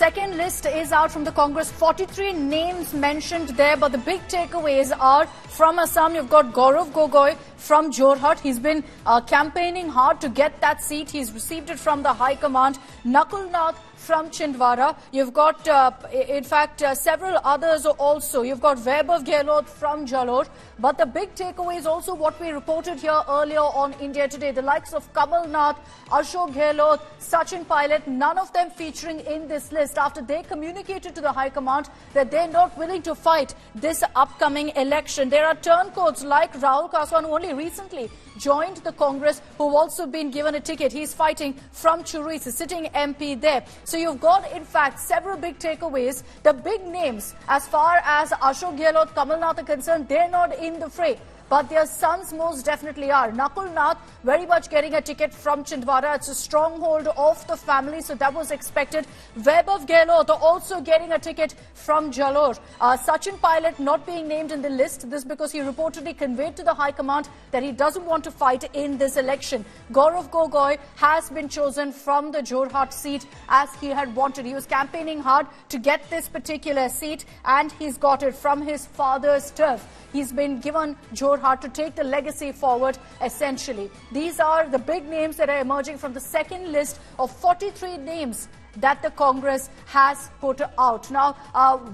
second list is out from the Congress. 43 names mentioned there, but the big takeaways are from Assam. You've got Gaurav Gogoi from Jorhat. He's been campaigning hard to get that seat. He's received it from the High Command. Nakul Nath from Chhindwara. You've got, in fact, several others also. You've got Vaibhav Gehlot from Jalore. But the big takeaway is also what we reported here earlier on India Today. The likes of Kamal Nath, Ashok Gehlot, Sachin Pilot, none of them featuring in this list after they communicated to the High Command that they're not willing to fight this upcoming election. There are turncoats like Rahul Kaswan, who only recently joined the Congress, who've also been given a ticket. He's fighting from Churu. He's a sitting MP there. So you've got, in fact, several big takeaways. The big names, as far as Ashok Gehlot, Kamal Nath are concerned, they're not in the fray. But their sons most definitely are. Nakul Nath very much getting a ticket from Chhindwara. It's a stronghold of the family, so that was expected. Vaibhav Gehlot also getting a ticket from Jalore. Sachin Pilot not being named in the list. This because he reportedly conveyed to the High Command that he doesn't want to fight in this election. Gaurav Gogoi has been chosen from the Jorhat seat as he had wanted. He was campaigning hard to get this particular seat, and he's got it from his father's turf. He's been given Jorhat to take the legacy forward, essentially. These are the big names that are emerging from the second list of 43 names that the Congress has put out. Now,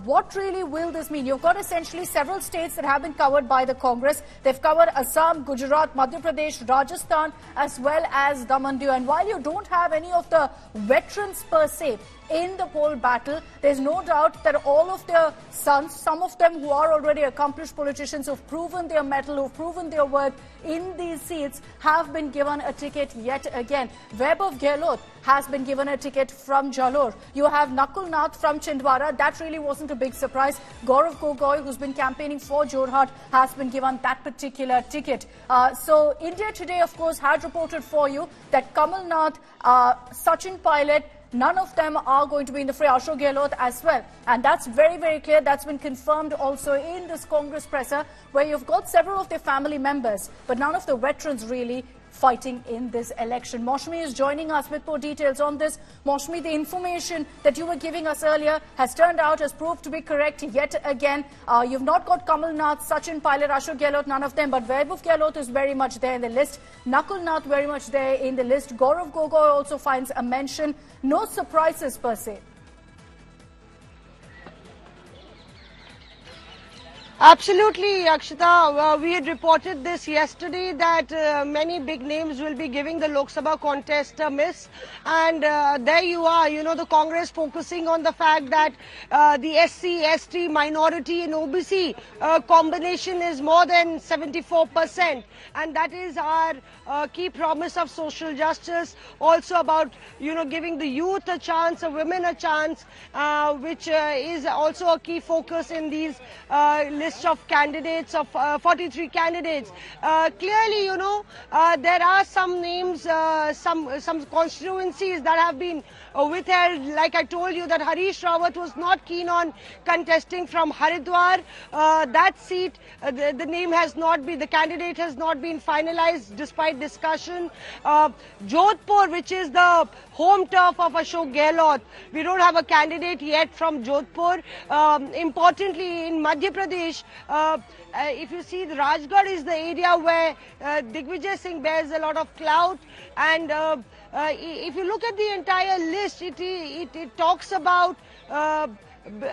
what really will this mean? You've got essentially several states that have been covered by the Congress. They've covered Assam, Gujarat, Madhya Pradesh, Rajasthan, as well as Daman Diu. And while you don't have any of the veterans per se in the poll battle, there's no doubt that all of their sons, some of them who are already accomplished politicians who've proven their mettle, who've proven their worth in these seats, have been given a ticket yet again. Vaibhav Gehlot has been given a ticket from Jalore. You have Nakul Nath from Chhindwara. That really wasn't a big surprise. Gaurav Gogoi, who's been campaigning for Jorhat, has been given that particular ticket. So India Today, of course, had reported for you that Kamal Nath, Sachin Pilot, none of them are going to be in the fray. Ashok Gehlot as well. And that's very, very clear. That's been confirmed also in this Congress presser, where you've got several of their family members, but none of the veterans really fighting in this election. Maushmi is joining us with more details on this. Maushmi, the information that you were giving us earlier has turned out, has proved to be correct yet again. You've not got Kamal Nath, Sachin Pilot, Ashok Gehlot, none of them, but Vaibhav Gehlot is very much there in the list. Nakul Nath very much there in the list. Gaurav Gogoi also finds a mention. No surprises per se. Absolutely, Akshita. We had reported this yesterday that many big names will be giving the Lok Sabha contest a miss. And there you are, the Congress focusing on the fact that the SC, ST, minority and OBC combination is more than 74%. And that is our key promise of social justice. Also about, giving the youth a chance, the women a chance, which is also a key focus in these lists of candidates, of 43 candidates. Clearly, there are some names, some constituencies that have been withheld. Like I told you, that Harish Rawat was not keen on contesting from Haridwar. That seat, the name has not been, the candidate has not been finalized despite discussion. Jodhpur, which is the home turf of Ashok Gehlot, we don't have a candidate yet from Jodhpur. Importantly, in Madhya Pradesh, if you see, the Rajgarh is the area where Digvijay Singh bears a lot of clout, and if you look at the entire list, it talks about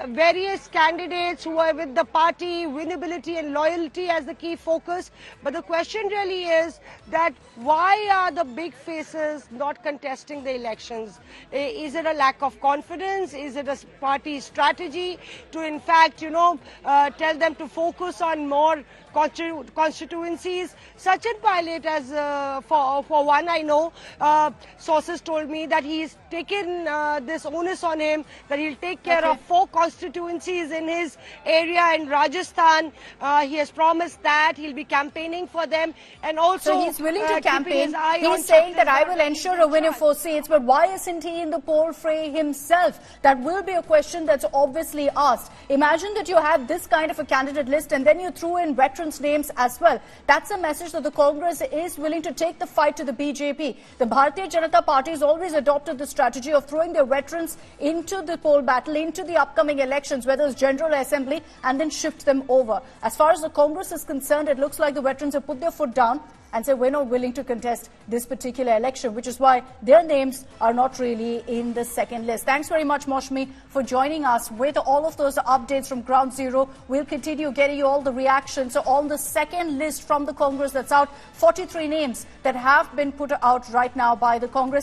various candidates who are with the party, winnability and loyalty as the key focus. But the question really is that why are the big faces not contesting the elections? Is it a lack of confidence? Is it a party strategy to, in fact, tell them to focus on more constituencies? Sachin Pilot, as for one, I know, sources told me that he's taken this onus on him, that he'll take care of 4 4 constituencies in his area in Rajasthan. He has promised that he'll be campaigning for them, and also so he's willing to campaign. He's saying that I will ensure a win of 4 seats, but why isn't he in the poll fray himself? That will be a question that's obviously asked. Imagine that you have this kind of a candidate list and then you threw in veterans' names as well. That's a message that the Congress is willing to take the fight to the BJP. The Bharatiya Janata Party has always adopted the strategy of throwing their veterans into the poll battle, into the upcoming elections, whether it's General Assembly, and then shift them over. As far as the Congress is concerned, it looks like the veterans have put their foot down and say we're not willing to contest this particular election, which is why their names are not really in the second list. Thanks very much, Moushami, for joining us with all of those updates from Ground Zero. We'll continue getting you all the reactions. So on the second list from the Congress that's out, 43 names that have been put out right now by the Congress.